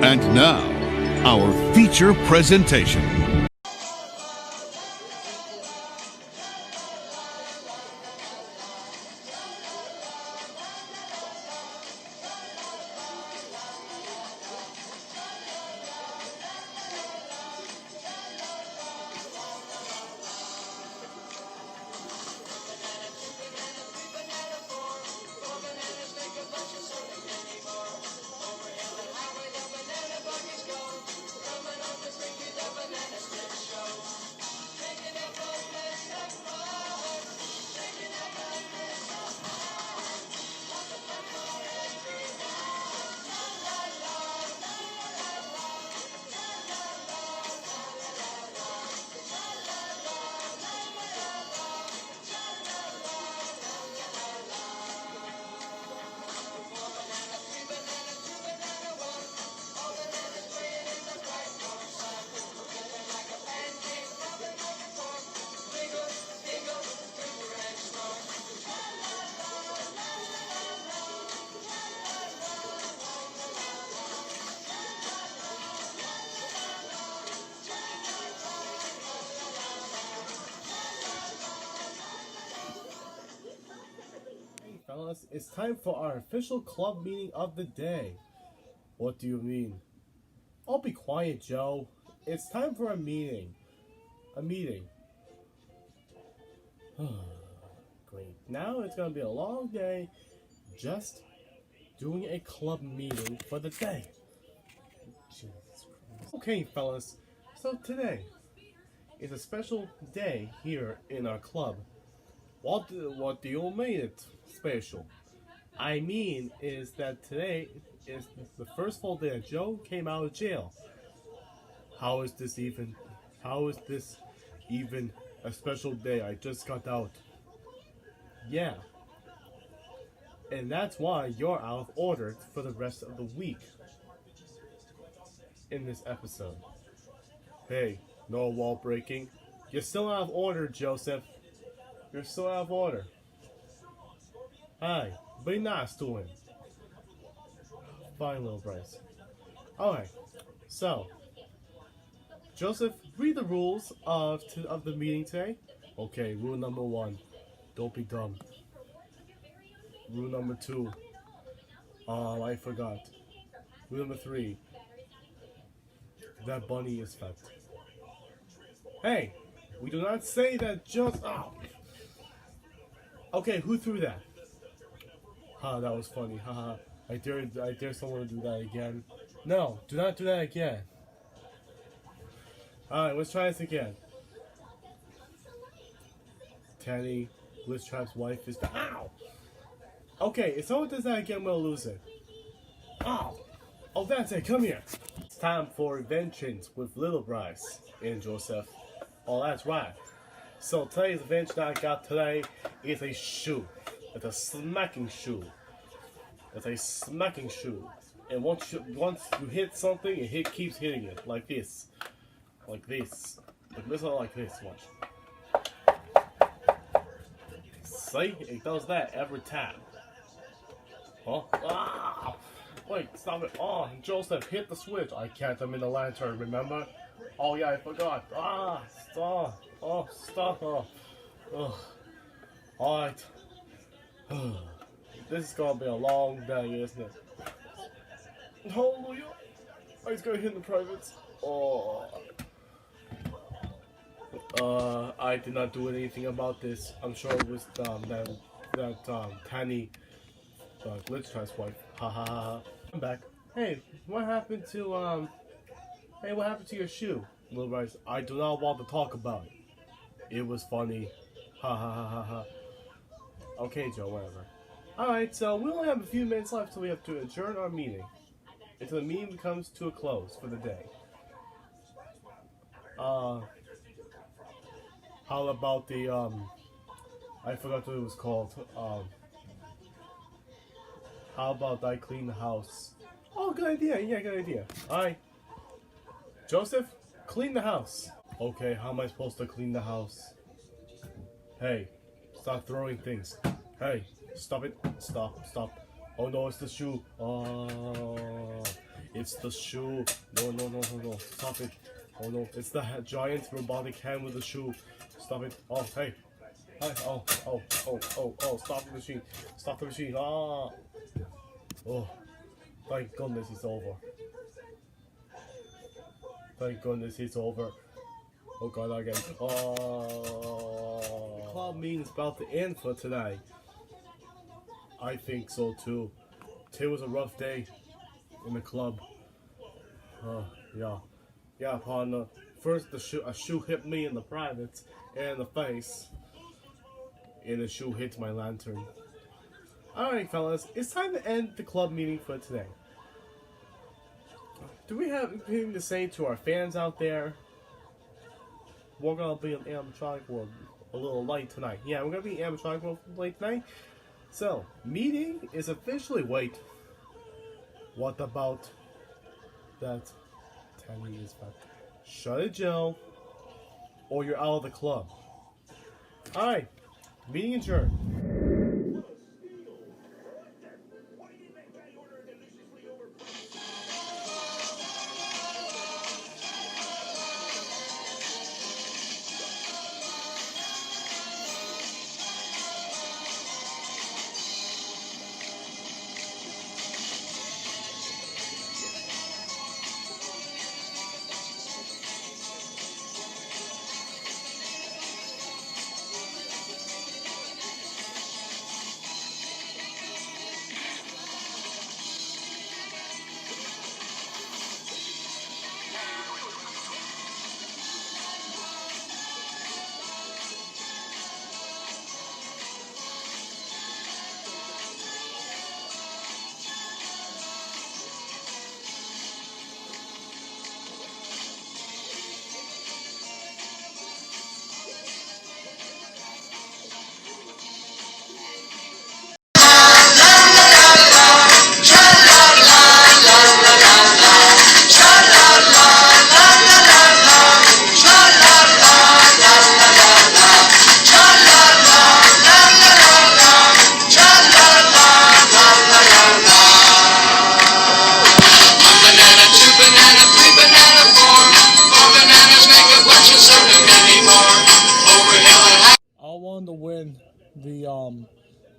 And now, our feature presentation. Fellas, it's time for our official club meeting of the day. What do you mean? I'll be quiet, Joe. It's time for a meeting. A meeting. Great. Now it's gonna be a long day just doing a club meeting for the day. Jesus Christ. Okay, fellas. So today is a special day here in our club. What do you mean it's special? I mean is that today is the first full day that Joe came out of jail. How is this even a special day? I just got out. Yeah. And that's why you're out of order for the rest of the week in this episode. Hey, no wall breaking. You're still out of order, Joseph. You're still out of order. Hi, be nice to him. Fine, little Bryce. Alright, so, Joseph, read the rules of the meeting today. Okay, rule number 1, don't be dumb. Rule number 2, I forgot. Rule number 3, that bunny is fat. Hey, we do not say that just... Oh. Okay, who threw that? That was funny. Haha. I dare someone to do that again. No, do not do that again. Alright, let's try this again. Tanny, Blitztrap's wife is the... Ow! Okay, if someone does that again, we'll lose it. Ow! Oh, that's it, come here. It's time for Inventions with Little Bryce and Joseph. Oh, that's right. So today's invention I got today is a shoe. It's a smacking shoe. It's a smacking shoe. And once you hit something, it keeps hitting it. Like this. Like this. Like this or like this. Watch. See? It does that every time. Huh? Ah! Wait, stop it. Oh, Joseph, hit the switch. I can't. I'm in the lantern, remember? Oh yeah, I forgot. Ah, stop. Oh, stop. Oh. Alright. This is gonna be a long day, isn't it? Hallelujah. I was gonna hit the privates. Oh. I did not do anything about this. I'm sure it was that Tanny Blitztrap's wife. Ha ha ha. I'm back. Hey, what happened to your shoe, Little Bryce? I do not want to talk about it. It was funny. Ha ha ha ha ha. Okay, Joe, whatever. Alright, so we only have a few minutes left, so we have to adjourn our meeting until the meeting comes to a close for the day. How about the, I forgot what it was called. How about I clean the house? Oh, good idea. Yeah, good idea. Alright. Joseph, clean the house. Okay, how am I supposed to clean the house? Hey, stop throwing things. Hey, stop it. Stop. Oh no, it's the shoe. Oh, It's the shoe. No, no, no, no, no. Stop it. Oh no, it's the giant robotic hand with the shoe. Stop it. Oh, hey. Hi. Oh, oh, oh, oh, oh. Stop the machine. Stop the machine. Ah. Oh. Thank goodness it's over. Thank goodness it's over. Oh god, again. Oh. The club meeting's about to end for today. I think so too. Today was a rough day in the club. Yeah. Yeah, partner. First, a shoe hit me in the privates and the face. And the shoe hit my lantern. Alright, fellas. It's time to end the club meeting for today. Do we have anything to say to our fans out there? We're gonna be in animatronic world a little late tonight. Yeah, we're gonna be in animatronic world late tonight. So, meeting is officially wait. What about that 10 years back? Shut it, Joe, or you're out of the club. Alright, meeting adjourned.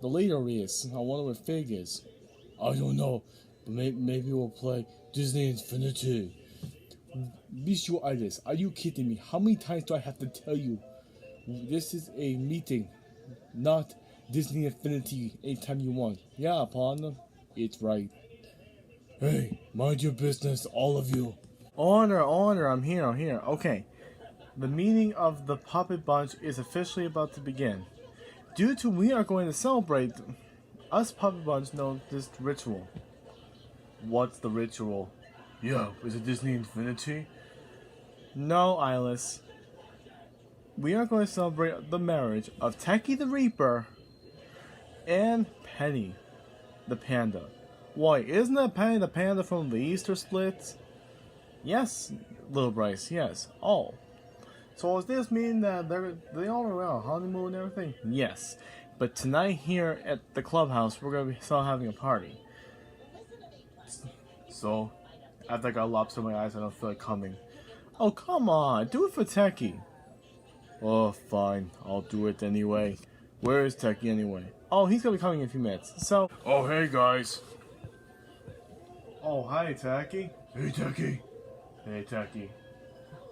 The leader is. I wonder what Fig is. I don't know, but maybe we'll play Disney Infinity. Visualitis, are you kidding me? How many times do I have to tell you? This is a meeting, not Disney Infinity anytime you want. Yeah, partner, it's right. Hey, mind your business, all of you. Honor, I'm here. Okay, the meeting of the Puppet Bunch is officially about to begin. Due to we are going to celebrate, us Puppet Bunch know this ritual. What's the ritual? Yeah, is it Disney Infinity? No, Eyeless. We are going to celebrate the marriage of Techie the Reaper and Penny the Panda. Why, isn't that Penny the Panda from the Easter Splits? Yes, Little Bryce, yes. Oh. So does this mean that they all are on honeymoon and everything? Yes. But tonight here at the clubhouse, we're going to be still having a party. So, after I got lobster in my eyes, I don't feel like coming. Oh, come on. Do it for Techie. Oh, fine. I'll do it anyway. Where is Techie anyway? Oh, he's going to be coming in a few minutes. So... Oh, hey, guys. Oh, hi, Techie. Hey, Techie. Hey, Techie.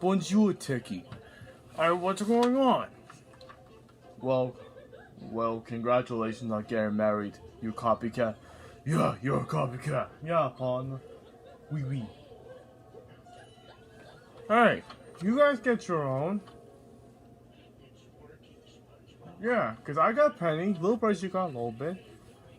Bonjour, Techie. Alright, what's going on? Well, congratulations on getting married, you copycat. Yeah, you're a copycat. Yeah, partner. Oui. Hey, you guys get your own. Yeah, because I got Penny, Little Bryce, you got a little bit.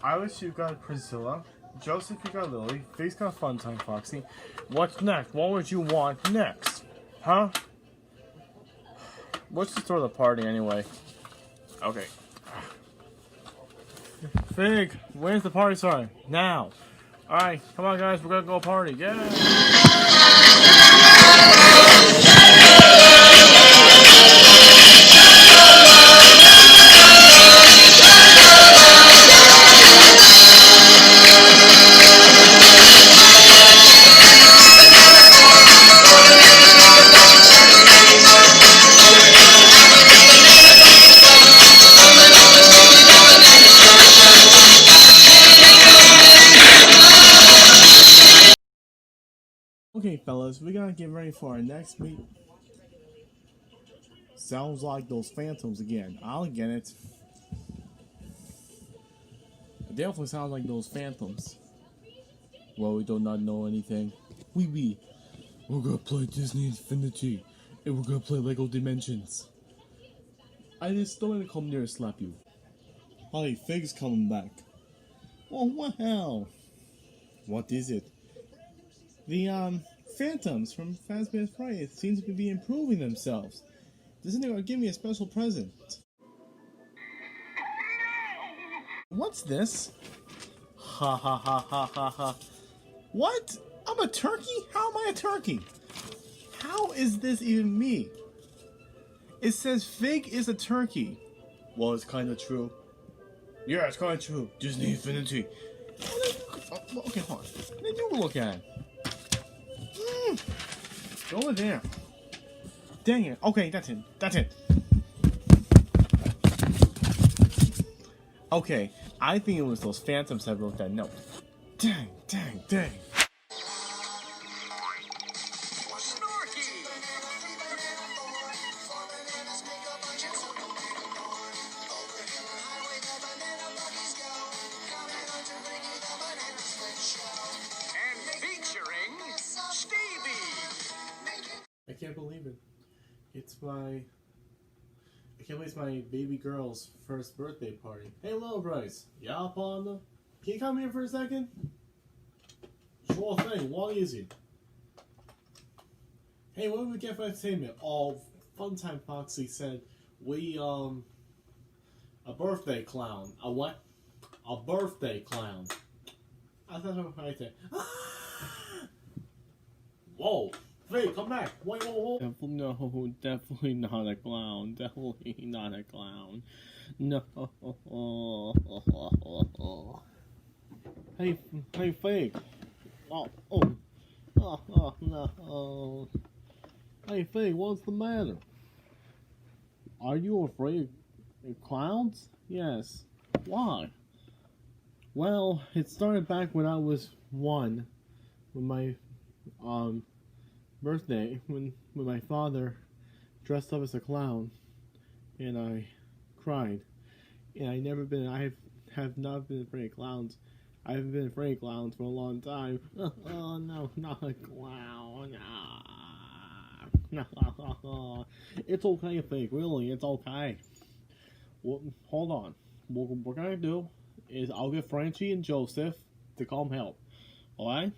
Iris, you got Priscilla. Joseph, you got Lily. Face got Funtime Foxy. What's next? What would you want next? Huh? What's the start of the party anyway? Okay. Fig, when's the party starting? Now. Alright, come on guys, we're gonna go party. Yeah! fellas, we gotta get ready for our next meet. Sounds like those phantoms again. I'll get it. It definitely sounds like those phantoms. Well, we do not know anything. We're gonna play Disney Infinity, and we're gonna play Lego Dimensions. I just don't want to come near and slap you. Hi, Fig's coming back. Oh, wow. What is it? The, phantoms from Fazbear's Fright seem to be improving themselves. Isn't it gonna give me a special present? What's this? Ha ha ha ha ha ha. What? I'm a turkey? How am I a turkey? How is this even me? It says Fig is a turkey. Well, it's kind of true. Yeah, it's kind of true. Disney Infinity. Okay, hold on. Let you look at it. Go over there. Dang it. Okay, that's it. That's it. Okay, I think it was those phantoms that wrote that note. Dang, dang, dang. I can't believe it. I can't believe it's my baby girl's first birthday party. Hey, little Bryce. Yeah, Panda? Can you come here for a second? Sure thing. Walk easy. Hey, what did we get for entertainment? Oh, Funtime Foxy said a birthday clown. A what? A birthday clown. I thought it was right there. Whoa. Hey, come back! Whoa, whoa, whoa! No, definitely not a clown. Definitely not a clown. No. Hey, Fig. Oh, no. Hey, Fig, what's the matter? Are you afraid of clowns? Yes. Why? Well, it started back when I was 1, when my birthday, when my father dressed up as a clown, and I cried. And I have not been afraid of clowns. I haven't been afraid of clowns for a long time. Oh no, not a clown. No. It's okay, Fake. Really, it's okay. Well, hold on. What we're gonna do is I'll get Francie and Joseph to come help. Alright?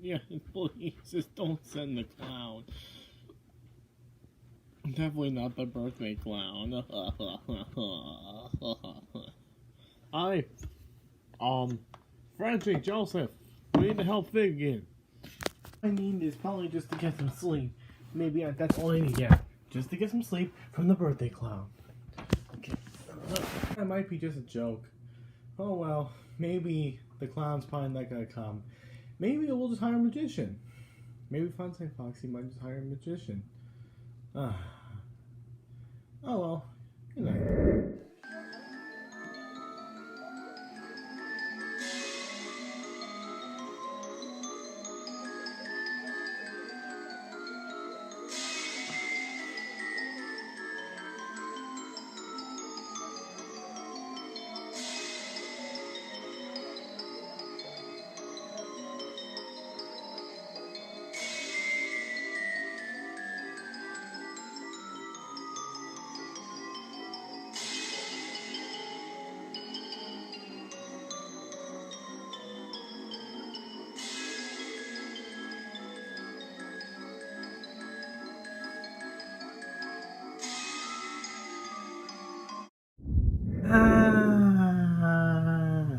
Yeah, please, just don't send the clown. Definitely not the birthday clown. Hi. Francie, Joseph, we need to help Fig again. I need is probably just to get some sleep. Maybe that's all I need, yeah. Just to get some sleep from the birthday clown. Okay. That might be just a joke. Oh well, maybe the clown's probably not gonna come. Maybe we'll just hire a magician. Maybe Funtime Foxy might just hire a magician. Oh well. Good night.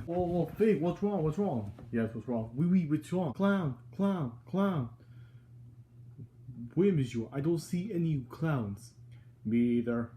Whoa, Fig, what's wrong? What's wrong? Yes, what's wrong? What's wrong? Clown. Where is you? I don't see any clowns. Me either.